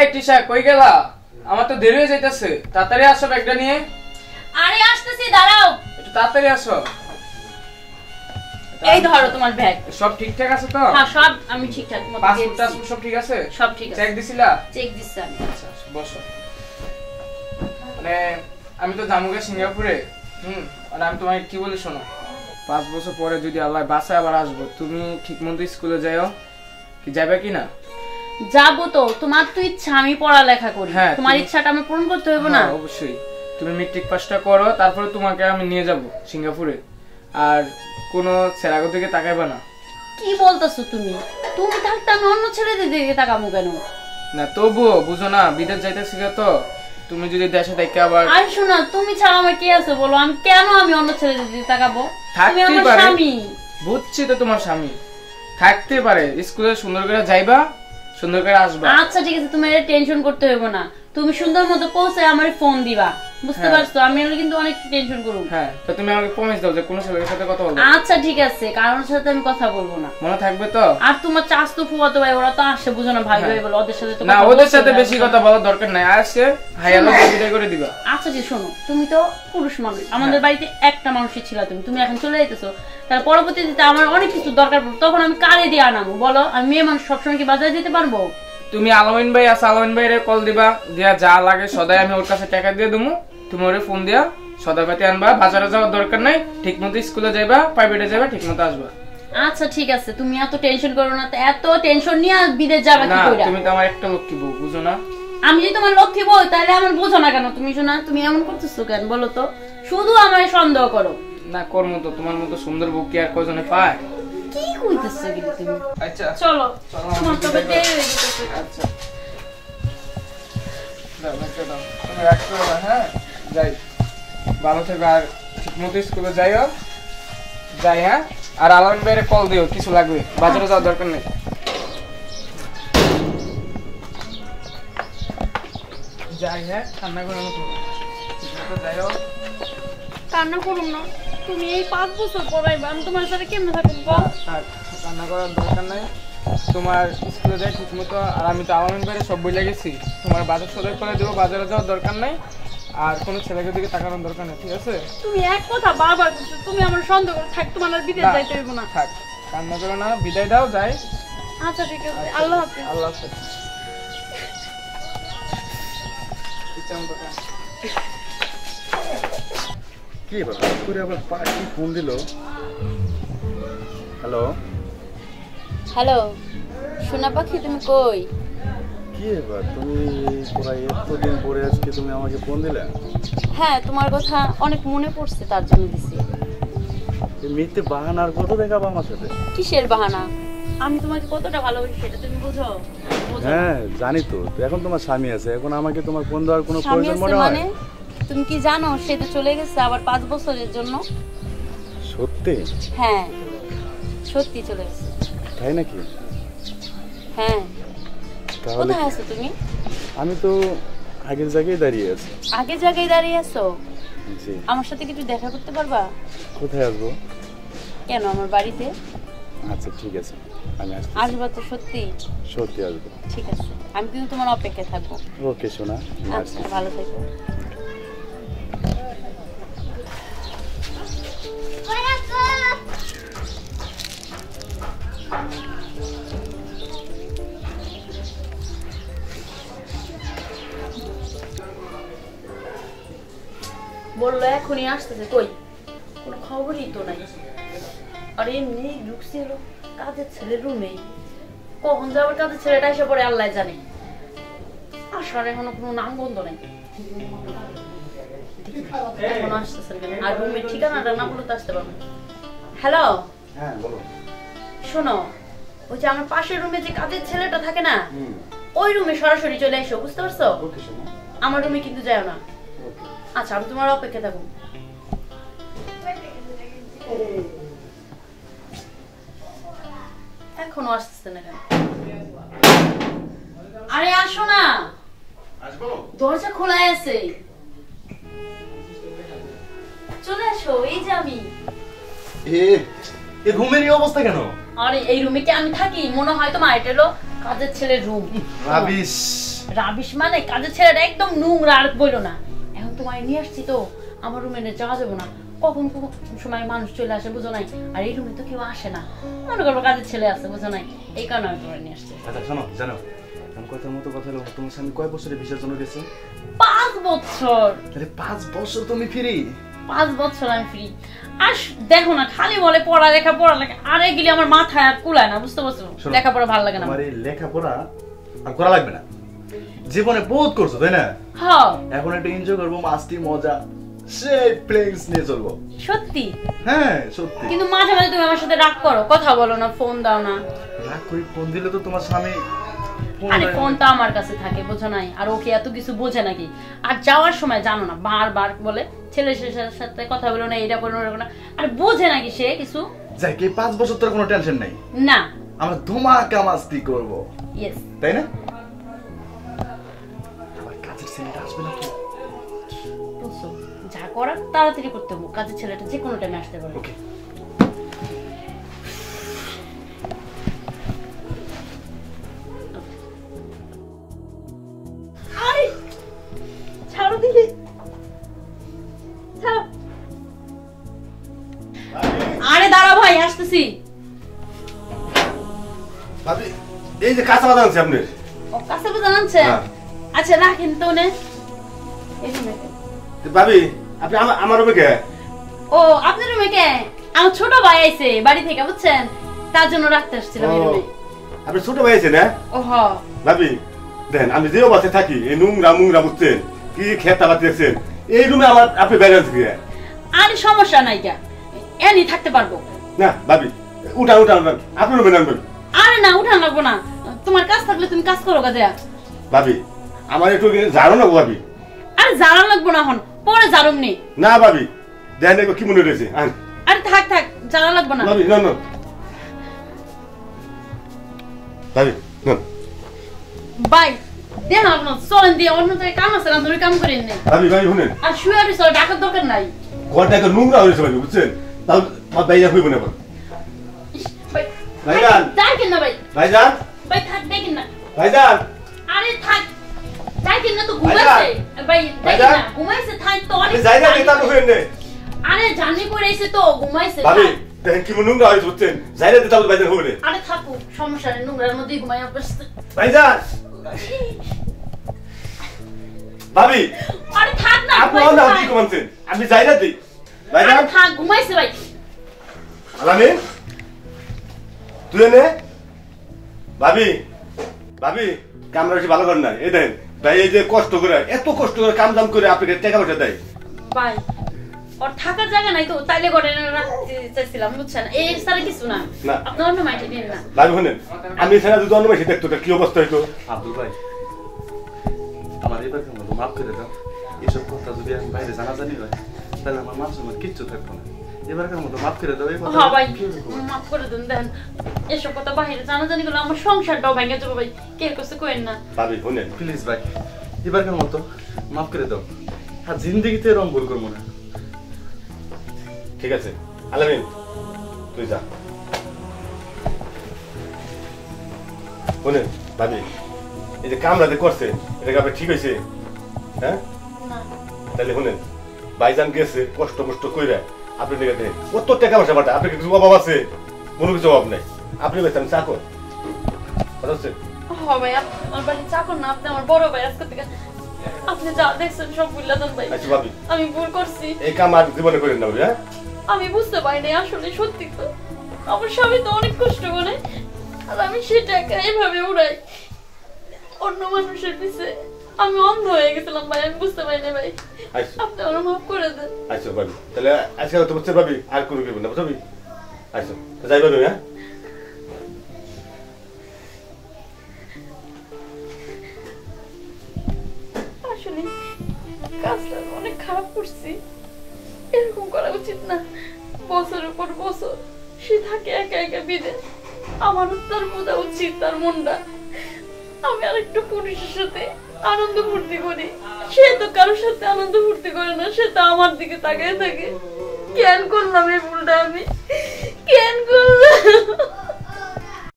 এই টিশা কই গেলা? আমার তো দেরি হয়ে যাইতেছে, তাড়াতাড়ি আসো ব্যাগটা নিয়ে। আরে আসতেছি, দাঁড়াও। একটু তাড়াতাড়ি আসো। এই ধরো তোমার ব্যাগ। সব ঠিকঠাক আছে তো? হ্যাঁ সব আমি ঠিকঠাক মতো দিয়েছি। পাসপোর্ট সব ঠিক আছে? সব ঠিক আছে। চেক দিছিলা? চেক দিছি আমি। আচ্ছা বসো। মানে আমি তো জামুগে সিঙ্গাপুরে। মানে আমি তোমাকে কি বলি শোনো, 5 বছর পরে যদি আল্লাহ বাঁচায় আবার আসবো, তুমি ঠিকমতো স্কুলে যাও, কি যাবে কি না? যাবো তো, তোমার তো ইচ্ছা আমি পড়ালেখা করি, তোমার ইচ্ছাটা আমি পূরণ করতে হবে না? অবশ্যই। তুমি মেট্রিক পাসটা করো, তারপরে তোমাকে আমি নিয়ে যাব সিঙ্গাপুরে। আর কোনো ছেলের দিকে তাকাইবা না। কি বলতেছো তুমি? তুমি থাকতে আমি অন্য ছেলেদের দিকে তাকাবো কেন? না তবুও বুঝো না, বিদেশ যাইতেছি তো, তুমি যদি দেশে থেকে আবার। আর শোনো, তুমি ছাড়া আমার কি আছে বলো? আমি কেন অন্য ছেলেদের দিকে তাকাবো? তুমি আমার স্বামী। বুঝছি তো তোমার স্বামী, থাকতে পারে। স্কুলে সুন্দর করে যাইবা, সুন্দর করে আসবা। আচ্ছা ঠিক আছে, তুমি এটা টেনশন করতে হবে না। তুমি সুন্দর মতো পৌঁছে আমারে ফোন দিবা, বুঝতে পারছো? আমি কিন্তু অনেক টেনশন করব। হ্যাঁ, তো তুমি আমাকে প্রমিস দাও যে কোনো ছেলের সাথে কথা বলবে। আচ্ছা ঠিক আছে, কারোর সাথে আমি কথা বলবো না। মনে থাকবে তো? আর তোমার চাচতো ফুফাতো ভাই ওরা তো আসে, বুঝো না, ভাই ভাই বলে, ওদের সাথে তো না, ওদের সাথে বেশি কথা বলার দরকার নাই। আসে হাইয়ালো বিদায় করে দিবা। আচ্ছা জি, শোনো, তুমি তো পুরুষ মানুষ, আমাদের বাড়িতে একটা মানুষই ছিল, তুমি এখন চলে যাইতেছো, তার পরবর্তীতে আমার অনেক কিছু দরকার পড়বে, তখন আমি কারে দিয়ে আনাবো বলো? আমি মেয়ে মানুষ সবসময় কি বাজারে যেতে পারবো? তুমি আলামিন ভাই আছে, আলামিন ভাইরে কল দিবা, দিয়া যা লাগে সদাই আমি ওর কাছে টাকা দিয়ে দেবো। তুমি ওরে ফোন দিয়া সদাপাতি আনবা, বাজারে যাওয়ার দরকার নাই, ঠিকমতো স্কুলে যাইবা, প্রাইভেটে যাবা, ঠিকমতো আসবা। আচ্ছা ঠিক আছে, তুমি এত টেনশন করো না। এত টেনশন নিয়ে বিদেশ যাবা কি কইরা? তুমি তো আমার একটা লক্ষ্মী বউ, বুঝো না? আমি যদি তোমার লক্ষ্মী বউ, তাহলে আমার বুঝো না কেন? তুমি শোনা, তুমি এমন করতেছো কেন বলো তো? শুধু আমায় সন্দেহ করো। না করমু তো, তোমার মতো সুন্দর বউ কি আর কয়জনে পায়? কি কইতেছো কিন্তু তুমি? আচ্ছা চলো, তোমার তবে দেরি হয়ে গেছে। আচ্ছা দাও দাও, তুমি রাখ করো না। হ্যাঁ যাই, ভালো থেকো, আর ঠিকমতো স্কুলে যাইও। যাই, হ্যাঁ। আর আলামিন ভাইরে কল দিও, কিছু লাগবে, বাজারে যাওয়ার দরকার নেই। যাই, হ্যাঁ। কান্না করো না, ঠিকমতো যাইও। কান্না করুম না, তুমি এই 5 বছর পর আইবা, আমি তোমার সাথে কেমনে থাকব? কান্না করার দরকার নাই, তোমার স্কুলে যাই ঠিকমতো। আর আমি তো আলামিন ভাইরে সব বলে গেছি, তোমার বাজার সদাই করে দেবো, বাজারে যাওয়ার দরকার নাই, আর কোনো ছেলেকে দিকে তাকানোর দরকার নেই, ঠিক আছে? তুমি এক কথা বারবার বলছো, তুমি আমার সন্দেহ করে থাক, তোমার আর বিদেশ যাইতে হইব না। থাক, কান্না করো না, বিদায় দাও, যাই। আচ্ছা ঠিক আছে, আল্লাহ হাফেজ। আল্লাহ হাফেজ। কি বাবা করে আবার পার্টি ফোন দিল? হ্যালো হ্যালো, সোনা পাখি, তুমি কই? কি এবার তুমি প্রায় এতদিন পরে আজকে তুমি আমাকে ফোন দিলে? হ্যাঁ, তোমার কথা অনেক মনে পড়ছে, তার জন্য দিছি। মিথ্যে বাহানার কত দেখাবো আমার সাথে? কিসের বাহানা? আমি তোমাকে কতটা ভালোবাসি সেটা তুমি বুঝো? হ্যাঁ জানি তো, এখন তোমার স্বামী আছে, এখন আমাকে তোমার ফোন দেওয়ার কোনো প্রয়োজন মনে হয়? তুমি কি জানো সে তো চলে গেছে আবার 5 বছরের জন্য? সত্যি? হ্যাঁ সত্যি চলে গেছে। তাই নাকি? হ্যাঁ। তাহলে কোথায় আছো তুমি? আমি তো আগের জায়গায় দাঁড়িয়ে আছি। আগের জায়গায় দাঁড়িয়ে আছো? জি। আমার সাথে কিছু দেখা করতে পারবা? কোথায় আসবো? কেন, আমার বাড়িতে। আচ্ছা ঠিক আছে, আমি আসছি। আসবা তো? সত্যি? সত্যি আসবো। ঠিক আছে, আমি কিন্তু তোমার অপেক্ষায় থাকবো। ওকে সোনা। আচ্ছা, ভালো থেকো। বললো এখনই আসতেছে, কই কোনো খবরই তো নাই। আর এমনি ঢুকছি হলো কাজের ছেলের রুমে, কখন যে আবার কাজের ছেলেটা এসে পড়ে আল্লাহ জানে। আসার এখনো কোনো নাম বন্ধ নাই, এখনো আসতেছে কেন? আর রুমের ঠিকানাটা না বলে তো আসতে পারবো। হ্যালো, হ্যাঁ বলো। শোনো, ওই যে আমার পাশের রুমে যে কাজের ছেলেটা থাকে না, ওই রুমে সরাসরি চলে এসো, বুঝতে পারছো? আমার রুমে কিন্তু যাও না। আচ্ছা, আমি তোমার অপেক্ষা থাকবো। এখনো আসতেছে না কেন? আরে আসো না, দরজা খোলাই আছে, চলে আসো। এই যে আমি। এই রুমের এই অবস্থা কেন? আরে এই রুমে কি আমি থাকি? মনে হয় তোমার এটা হলো কাজের ছেলের রুম রাবিশ রাবিশ মানে কাজের ছেলেটা একদম নোংরা আর বইলো না। এখন তোমায় নিয়ে আসছি তো আমার রুমে যাওয়া যাবো না, কখন কোন সময় মানুষ চলে আসে বুঝো নাই, আর এই রুমে তো কেউ আসে না, মনে করবো কাজের ছেলে আছে বুঝো নাই, এই কারণে আমি তোমায় নিয়ে আসছি। আচ্ছা শোনো জানো আমি কথার মতো কথা হলো, তোমার স্বামী কয় বছরে ভিসার জন্য গেছে? 5 বছর। তাহলে 5 বছর তুমি ফ্রি? 5 বছর আমি ফ্রি। আর দেখো না খালি বলে পড়ালেখা, আরে গেলে আমার মাথায় আর কুলায় না, বুঝতে পারছো? লেখাপড়া ভালো লাগে না আমার। এই লেখাপড়া আর করা লাগবে না, জীবনে বহুত করছো তাই না? হ্যাঁ এখন একটু এনজয় করবো, মাস্তি মজা সেই প্লেন্স নিয়ে চলবো। সত্যি? হ্যাঁ সত্যি। কিন্তু মাঝে মাঝে তুমি আমার সাথে রাগ করো, কথা বলো না, ফোন দাও না। রাগ করি? ফোন দিলে তো তোমার স্বামী আরে ফোন তো আমার কাছে থাকে বুঝো নাই, আর ওকে এত কিছু বোঝে নাকি? আর যাওয়ার সময় জানো না বারবার বলে ছেলের সাথে কথা বলো না, এটা করো না, আর বোঝে নাকি সে কিছু? যাই কি 5 বছর তোর কোনো টেনশন নাই না, আমরা ধমাকা মাস্তি করবো, ইয়েস তাই না? আমার কাজের ছেলেটা আসবে না তো? বুঝছো, যা করার তাড়াতাড়ি করতে হবে, কাজের ছেলেটা যে কোনো টাইমে আসতে পারে। ওকে আরে ছাড়ো দিলে, ছাড়ো। আরে দাঁড়া ভাই, আসতেছি। ভাবি এই যে কাঁচা বাদাম আছে আপনার। ও কাছে বাজান আনছে? আচ্ছা রাখেন তো নে। এই রুমে। ভাবি আপনি আমার রুমে কে? ও আপনার রুমে কে? আমার ছোট ভাই আইছে বাড়ি থেকে বুঝছেন, তার জন্য রাখতে আসছিলাম এই রুমে। আপনি ছোট ভাই আছে না? ও হ। ভাবি দেখেন আমি যে অবস্থায় থাকি, এই নোংরা বুঝছেন কি খেতা বাতি দেখছেন, এই রুমে আমার আপনি ব্যালেন্স দিয়ে। আরে সমস্যা নাই কা, এনি থাকতে পারবো না ভাবি উঠান আপনার রুমে নামবেন। আরে না উঠান লাগবো না, তোমার কাজ থাকলে তুমি কাজ করো কাজে। ভাবি আমার একটু জানো না ভাবি? আরে জানা লাগবো না, এখন পরে জারুম নি। না ভাবি দেখেন এবার কি মনে রয়েছে। আরে থাক জানা লাগবো না ভাবি না ভাবি না বাই দেন আপনার চলেন দিয়ে অন্য জায়গায় কাম আছে না, তুমি কাম করেন নি। ভাবি শুনেন, আর শুয়ে আর চলে ডাকার দরকার নাই। ঘরটা একটা নোংরা হয়েছে ভাবি বুঝছেন, তাও আমার ভাইয়া হইব না। ভাই ভাইজান ডাকেন না ভাই, ভাইজান ভাই থাক দেখেন না। ভাইজান আরে থাক ডাকেন না, তো ঘুমাইছে ভাই, দেখেন না ঘুমাইছে, থাক তো অনেক জায়গা দিতে হইন না। আরে জানি কইরাইছে তো ঘুমাইছে। ভাবি দেখেন কি নোংরা হয়েছে বুঝছেন, জায়গা দিতে হবে ভাইজান হবে। আরে থাকো সমস্যা নেই, নোংরার মধ্যেই ঘুমাই বসতে। ভাইজান ভাবি আরে থাক না আপনি অন্য আপনি কমানছেন, আমি জায়গা দিই। ভাইজান আরে থাক ঘুমাইছে ভাই। আলামিন তুই এনে ভাবি কামরা বেশি ভালো করেন না। এই দেন ভাই এই যে কষ্ট করে এত কষ্ট করে কাম দাম করে আপনাকে টাকা পয়সা দেয়। ভাই ওর থাকার জায়গা নাই তো, তাইলে ঘরে রাখতে চাইছিলাম বুঝছেন, এই সারা কিছু না। না। আপনি অন্য মাইটে নিন না। ভাবি শুনেন, আমি এখানে যদি অন্য বেশি দেখতো কি অবস্থা হইতো। আব্দুল ভাই আমার এবার মাফ করে দাও, এসব কথা যদি আমি বাইরে জানাজানি হয় তাহলে আমার মান সম্মান কিচ্ছু থাকতো না। এবারকার মতো মাফ করে দাও। হ্যাঁ ভাই মাফ করে দেন, দেখেন এসব কথা বাইরে জানাজানি গেলে আমার সংসারটাও ভেঙে যাবে ভাই, কে কিছু কইেন না। ভাবি শুনেন প্লিজ ভাই এবারকার মতো মাফ করে দাও, আর জিন্দগিতে এরকম ভুল করবো না। ঠিক আছে আলামিন তুই যা। শুনেন ভাবি এই যে কামরাতে করছে এটা আপনি ঠিক হয়েছে? হ্যাঁ তাহলে শুনেন ভাইজান গেছে কষ্ট কইরা আপনি দেখে দেন কত টাকা পয়সা পাঠা, আপনি কিছু অভাব আছে? কোনো কিছু অভাব নাই, আপনি বেতন চাকর কথা হচ্ছে। হ্যাঁ ভাই আমার বাড়ি চাকর না, আপনি আমার বড় ভাই, আজকে থেকে আপনি যা দেখছেন সব বুঝলা দেন ভাই। আচ্ছা ভাবি আমি ভুল করছি, এই কাম আর জীবনে করেন না। হ্যাঁ আমি বুঝতে পারিনি আসলে সত্যি তো আমার স্বামী তো অনেক কষ্ট করে, আর আমি সে টাকা এইভাবে উড়াই অন্য মানুষের পিছে। আমি অন্ধ হয়ে গেছিলাম ভাই, আমি বুঝতে পারিনি ভাই, আপনি আমার মাফ করে দেন। আচ্ছা ভাবি তাহলে আজকে তো বুঝতে পারবি আর কোনো করবেন না বুঝবি। আচ্ছা যাই ভাবি। হ্যাঁ আসলে কাজটা অনেক খারাপ করছি, এরকম করা উচিত না। বছরের পর বছর সে থাকে একা বিদেশ, আমারও তার বোঝা উচিত তার মনটা। আমি আর একটু পুরুষের সাথে আনন্দ ফুর্তি করি, সে তো কারোর সাথে আনন্দ ফুর্তি করে না, সে তো আমার দিকে তাকিয়ে থাকে। কেন করলাম এই ভুলটা, আমি কেন করলাম?